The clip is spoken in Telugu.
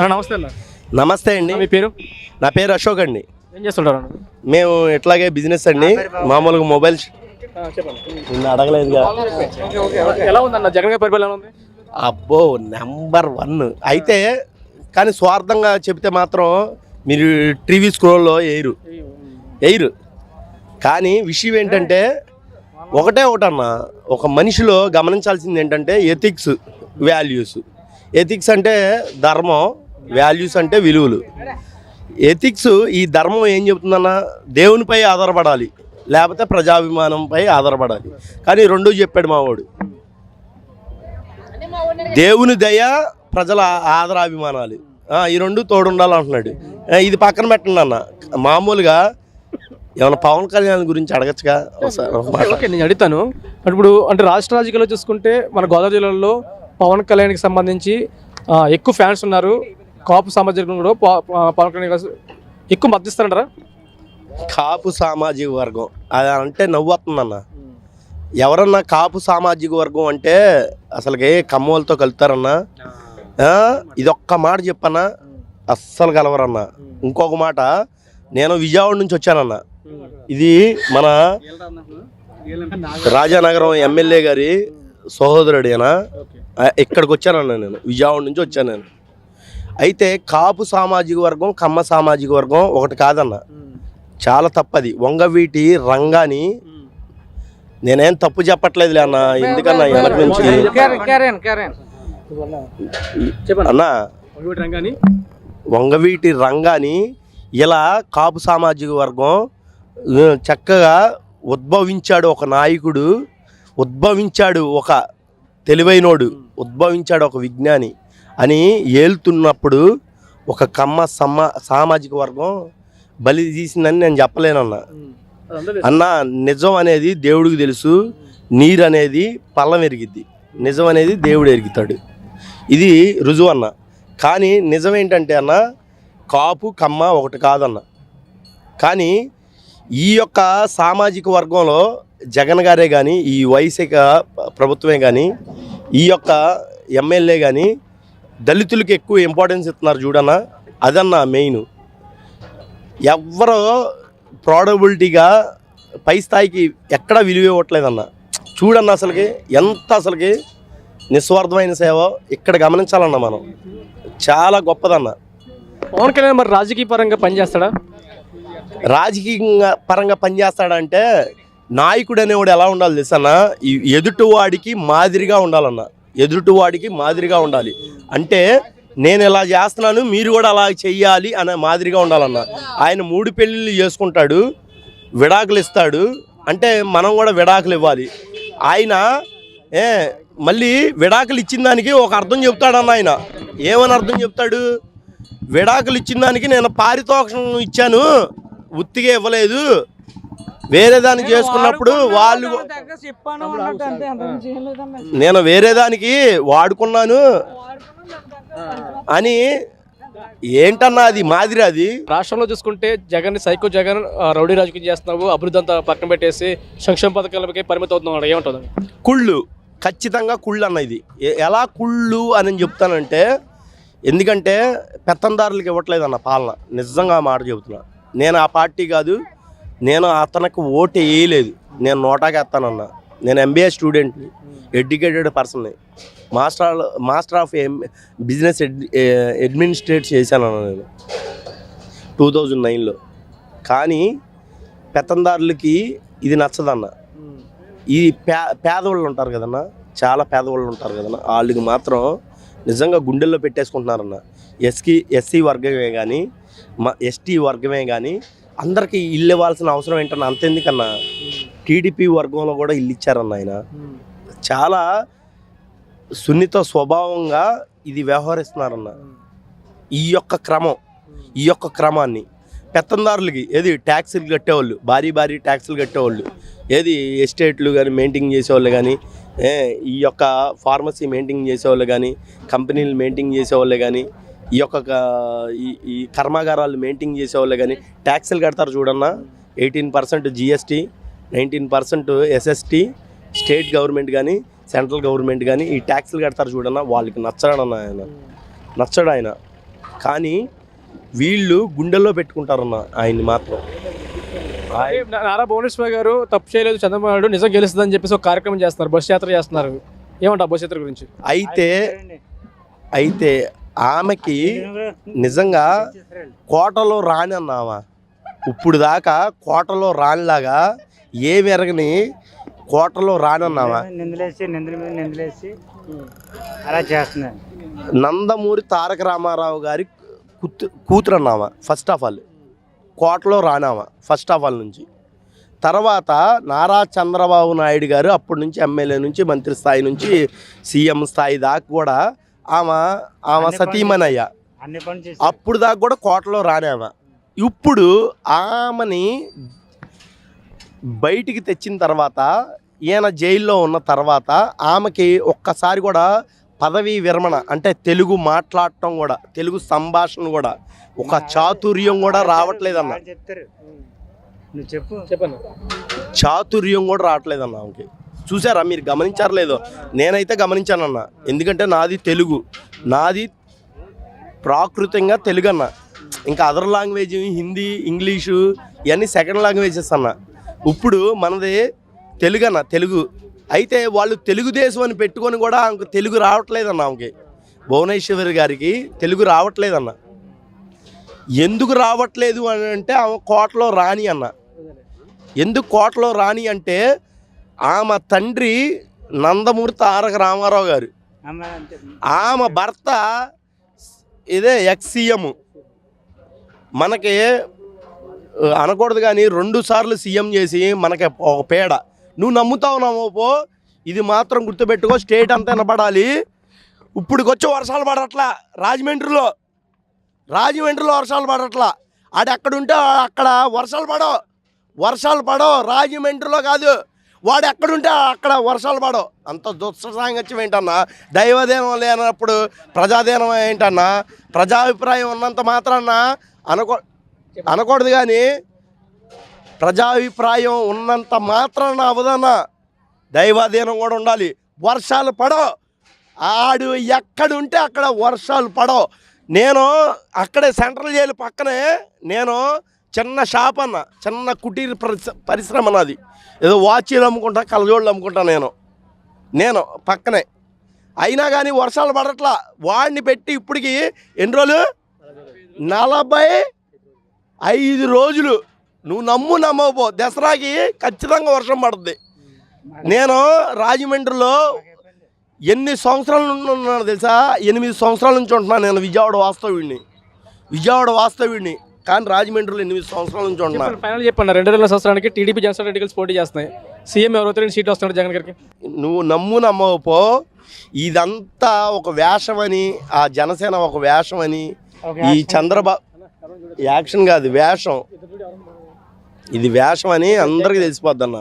నమస్తే అన్న. నమస్తే అండి. మీ పేరు? నా పేరు అశోక్ అండి. ఏం చేస్తుంటారు? మేము ఇట్లాగే బిజినెస్ అండి, మామూలుగా మొబైల్. నిన్ను అడగలేదుగా. ఎలా ఉందన్న జగన్ గారి పరిపాలన? ఉంది అబ్బో, నెంబర్ 1. అయితే కానీ స్వార్థంగా చెప్తే మాత్రం మీరు టీవీ స్క్రోల్లో ఎయిరు. కానీ విషయం ఏంటంటే ఒకటన్న, ఒక మనిషిలో గమనించాల్సింది ఏంటంటే ఎథిక్స్, వాల్యూస్. ఎథిక్స్ అంటే ధర్మం, వాల్యూస్ అంటే విలువలు. ఎథిక్స్, ఈ ధర్మం ఏం చెబుతుందన్న, దేవునిపై ఆధారపడాలి, లేకపోతే ప్రజాభిమానంపై ఆధారపడాలి. కానీ రెండూ చెప్పాడు మావాడు. దేవుని దయ, ప్రజల ఆదరాభిమానాలు, ఈ రెండు తోడుండాలంటున్నాడు. ఇది పక్కన పెట్టండి అన్న. మామూలుగా ఏమైనా పవన్ కళ్యాణ్ గురించి అడగచ్చుగా? ఓకే, నేను అడుగుతాను. ఇప్పుడు అంటే రాష్ట్ర రాజకీయాల్లో చూసుకుంటే మన గోదావరి జిల్లాలో పవన్ కళ్యాణ్కి సంబంధించి ఎక్కువ ఫ్యాన్స్ ఉన్నారు. కాపు సామాజిక వర్గం కూడా పవన్ కళ్యాణ్ ఎక్కువ మద్దతిస్తారంటారా? కాపు సామాజిక వర్గం అది అంటే నవ్వుతుందన్న. ఎవరన్నా కాపు సామాజిక వర్గం అంటే అసలుకి కమ్మోలతో కలుతారన్నా. ఇదొక్క మాట చెప్పన్నా, అస్సలు కలవరన్నా. ఇంకొక మాట, నేను విజయవాడ నుంచి వచ్చానన్నా. ఇది మన రాజానగరం ఎమ్మెల్యే గారి సహోదరుడేనా, ఇక్కడికి వచ్చానన్నా. నేను విజయవాడ నుంచి వచ్చాను. నేను అయితే కాపు సామాజిక వర్గం, కమ్మ సామాజిక వర్గం ఒకటి కాదన్న, చాలా తప్పది. వంగవీటి రంగాని నేనేం తప్పు చెప్పట్లేదులే అన్న. ఎందుకన్నా వెనక నుంచి అన్నా, వంగవీటి రంగాని ఇలా కాపు సామాజిక వర్గం చక్కగా ఉద్భవించాడు. ఒక నాయకుడు ఉద్భవించాడు, ఒక తెలివైనోడు ఉద్భవించాడు, ఒక విజ్ఞాని అని ఏలుతున్నప్పుడు ఒక కమ్మ సామాజిక వర్గం బలి తీసిందని నేను చెప్పలేనన్నా. అన్న, నిజం అనేది దేవుడికి తెలుసు, నీరు అనేది పల్లం ఎరిగిద్ది, నిజం అనేది దేవుడు ఎరుగుతాడు. ఇది రుజువు అన్న. కానీ నిజం ఏంటంటే అన్న, కాపు కమ్మ ఒకటి కాదన్న. కానీ ఈ యొక్క సామాజిక వర్గంలో జగన్ గారే కానీ, ఈ వైసీపీ ప్రభుత్వమే కానీ, ఈ యొక్క ఎమ్మెల్యే కానీ దళితులకి ఎక్కువ ఇంపార్టెన్స్ ఇస్తున్నారు చూడన్న. అదన్న మెయిన్. ఎవరో ప్రాడబిలిటీగా పై స్థాయికి ఎక్కడా విలువ ఇవ్వట్లేదన్న. చూడన్న, అసలుకి నిస్వార్థమైన సేవ ఇక్కడ గమనించాలన్న. మనం చాలా గొప్పదన్న. పవన్ కళ్యాణ్ మరి రాజకీయ పరంగా పనిచేస్తాడా? రాజకీయ పరంగా పనిచేస్తాడంటే నాయకుడు అనేవాడు ఎలా ఉండాలి తెలుసన్న, ఎదుటివాడికి మాదిరిగా ఉండాలన్న. ఎదుటివాడికి మాదిరిగా ఉండాలి అంటే, నేను ఇలా చేస్తున్నాను, మీరు కూడా అలా చెయ్యాలి అనే మాదిరిగా ఉండాలన్న. ఆయన 3 పెళ్ళిళ్ళు చేసుకుంటాడు, విడాకులు ఇస్తాడు అంటే మనం కూడా విడాకులు ఇవ్వాలి. ఆయన మళ్ళీ విడాకులు ఇచ్చిన దానికి ఒక అర్థం చెప్తాడన్న. ఆయన ఏమని అర్థం చెప్తాడు? విడాకులు ఇచ్చిన దానికి నేను పారితోషికం ఇచ్చాను, ఉత్తిగా ఇవ్వలేదు, వేరే దానికి చేసుకున్నప్పుడు వాళ్ళు నేను వేరే దానికి వాడుకున్నాను అని. ఏంటన్నా అది మాదిరి? అది రాష్ట్రంలో చూసుకుంటే జగన్ సైకో జగన్ రౌడీ రాజకీయం చేస్తున్నావు, అభివృద్ధి అంతా పక్కన పెట్టేసి సంక్షేమ పథకాలకి పరిమితం అవుతున్నాడు. ఏమంటుంది? కుళ్ళు, ఖచ్చితంగా కుళ్ళు అన్న. ఇది ఎలా కుళ్ళు అని చెప్తానంటే, ఎందుకంటే పెత్తందారులకు ఇవ్వట్లేదన్న పాలన. నిజంగా మాట చెబుతున్నా. నేను ఆ పార్టీ కాదు, నేను అతనికి ఓటు వేయలేదు, నేను నోటాకి వేస్తానన్నా. నేను MBA స్టూడెంట్ని, ఎడ్యుకేటెడ్ పర్సన్ని, మాస్టర్ ఆఫ్ బిజినెస్ అడ్మినిస్ట్రేట్ చేశానన్నా నేను 2009లో. కానీ పెత్తందారులకి ఇది నచ్చదన్న. ఈ పేదవాళ్ళు ఉంటారు కదన్నా, చాలా పేదవాళ్ళు ఉంటారు కదన్నా, వాళ్ళకి మాత్రం నిజంగా గుండెల్లో పెట్టేసుకుంటున్నారన్న. ఎస్సీ వర్గమే కానీ, ST వర్గమే కానీ అందరికీ ఇల్లు ఇవ్వాల్సిన అవసరం ఏంటన్నా? అంతెందుకన్నా, TDP వర్గంలో కూడా ఇల్లు ఇచ్చారన్న. ఆయన చాలా సున్నిత స్వభావంగా ఇది వ్యవహరిస్తున్నారన్న. ఈ యొక్క క్రమాన్ని పెత్తందారులకి ఏది ట్యాక్సులు కట్టేవాళ్ళు, భారీ ట్యాక్సులు కట్టేవాళ్ళు, ఏది ఎస్టేట్లు కానీ మెయింటైన్ చేసేవాళ్ళు కానీ, ఈ యొక్క ఫార్మసీ మెయింటైన్ చేసేవాళ్ళు కానీ, కంపెనీలు మెయింటైన్ చేసేవాళ్ళు కానీ, ఈ యొక్క ఈ కర్మాగారాలు మెయింటైన్ చేసేవాళ్ళు కానీ ట్యాక్సులు కడతారు చూడన్నా. 18% GST, 19% SST, స్టేట్ గవర్నమెంట్ కానీ సెంట్రల్ గవర్నమెంట్ కానీ ఈ ట్యాక్సులు కడతారు చూడన్నా. వాళ్ళకి నచ్చడు ఆయన. కానీ వీళ్ళు గుండెల్లో పెట్టుకుంటారన్న ఆయన్ని మాత్రం. అదే నారా భువనేశ్వర్ గారు తప్పు చేయలేదు, చంద్రబాబు నాయుడు నిజం గెలుస్తుందని చెప్పేసి ఒక కార్యక్రమం చేస్తున్నారు, బస్ యాత్ర చేస్తున్నారు. ఏమంటారు బస్ యాత్ర గురించి? అయితే ఆమెకి నిజంగా కోటలో రాని అన్నావా, ఇప్పుడు దాకా కోటలో రానిలాగా ఏమి ఎరగని కోటలో రానన్నావా. నిందలేసి అలా చేస్తున్నారు. నందమూరి తారక రామారావు గారి కూతురు అన్నావా ఫస్ట్ ఆఫ్ ఆల్, కోటలో రానావా ఫస్ట్ ఆఫ్ ఆల్ నుంచి. తర్వాత నారా చంద్రబాబు నాయుడు గారు అప్పటి నుంచి ఎమ్మెల్యే నుంచి మంత్రి స్థాయి నుంచి సీఎం స్థాయి దాకా కూడా ఆమె సతీమణి అప్పుడు దాకా కూడా కోటలో రానేవా. ఇప్పుడు ఆమెని బయటికి తెచ్చిన తర్వాత, ఈయన జైల్లో ఉన్న తర్వాత ఆమెకి ఒక్కసారి కూడా పదవీ విరమణ అంటే తెలుగు మాట్లాడటం కూడా, తెలుగు సంభాషణ కూడా, ఒక చాతుర్యం కూడా రావట్లేదన్న. చాతుర్యం కూడా రావట్లేదన్న ఆమెకి. చూసారా మీరు, గమనించారు లేదో? నేనైతే గమనించానన్న. ఎందుకంటే నాది తెలుగు, నాది ప్రాకృతంగా తెలుగు అన్న. ఇంకా అదర్ లాంగ్వేజ్ హిందీ ఇంగ్లీషు ఇవన్నీ సెకండ్ లాంగ్వేజెస్ అన్న. ఇప్పుడు మనది తెలుగు అన్న, తెలుగు. అయితే వాళ్ళు తెలుగుదేశం అని పెట్టుకొని కూడా ఆమెకు తెలుగు రావట్లేదన్న. ఆమెకి భువనేశ్వరి గారికి తెలుగు రావట్లేదన్న. ఎందుకు రావట్లేదు అని అంటే ఆమె కోటలో రాణి అన్న. ఎందుకు కోటలో రాణి అంటే ఆమె తండ్రి నందమూరి తారక రామారావు గారు, ఆమె భర్త ఇదే ఎక్స్-సీఎం. మనకి అనకూడదు కానీ 2 సార్లు సీఎం చేసి మనకి ఒక పేడ. నువ్వు నమ్ముతావు నమ్మపో, ఇది మాత్రం గుర్తుపెట్టుకో, స్టేట్ అంతా వినపడాలి. ఇప్పుడుకొచ్చి వర్షాలు పడట్లా రాజమండ్రిలో వర్షాలు పడట్లా. ఆడ ఎక్కడుంటే అక్కడ వర్షాలు పడవు రాజమండ్రిలో కాదు, వాడు ఎక్కడుంటే అక్కడ వర్షాలు పడవు. అంత దుస్సాంగత్యం ఏంటన్నా? దైవదేనం లేనప్పుడు ప్రజాదేనం ఏంటన్నా? ప్రజాభిప్రాయం ఉన్నంత మాత్రాన అనకూడదు కానీ ప్రజాభిప్రాయం ఉన్నంత మాత్రాన అవదన్నా. దైవాధీనం కూడా ఉండాలి. వర్షాలు పడవు, ఆడు ఎక్కడుంటే అక్కడ వర్షాలు పడవు. నేను అక్కడే సెంట్రల్ జైలు పక్కనే నేను చిన్న షాప్ అన్న, చిన్న కుటీర పరిశ్రమ నాది. ఏదో వాచీలు అమ్ముకుంటా, కలజోళ్ళు అమ్ముకుంటా నేను పక్కనే. అయినా కానీ వర్షాలు పడట్లా. వాడిని పెట్టి ఇప్పటికి ఎన్ని రోజులు? 45 రోజులు. నువ్వు నమ్మకపో, దసరాకి ఖచ్చితంగా వర్షం పడుతుంది. నేను రాజమండ్రిలో ఎన్ని సంవత్సరాల నుండి ఉన్నాను తెలుసా? 8 సంవత్సరాల నుంచి ఉంటున్నాను నేను. విజయవాడ వాస్తవ్యుడిని కానీ రాజమండ్రిలో 8 సంవత్సరాల నుంచి ఉంటున్నాను. ఫైనల్ చెప్పండి, 2000 సంవత్సరానికి టీడీపీ జనసేన కలిసి పోటీ చేస్తున్నాయి. సీఎం ఎవరైతే సీట్ వస్తున్నాడు జగన్ గారికి? నువ్వు నమ్మకపో, ఇదంతా ఒక వేషమని, ఆ జనసేన ఒక వేషమని, ఈ చంద్రబాబు యాక్షన్ కాదు వేషం, ఇది వేషం అని అందరికీ తెలిసిపోద్దన్న.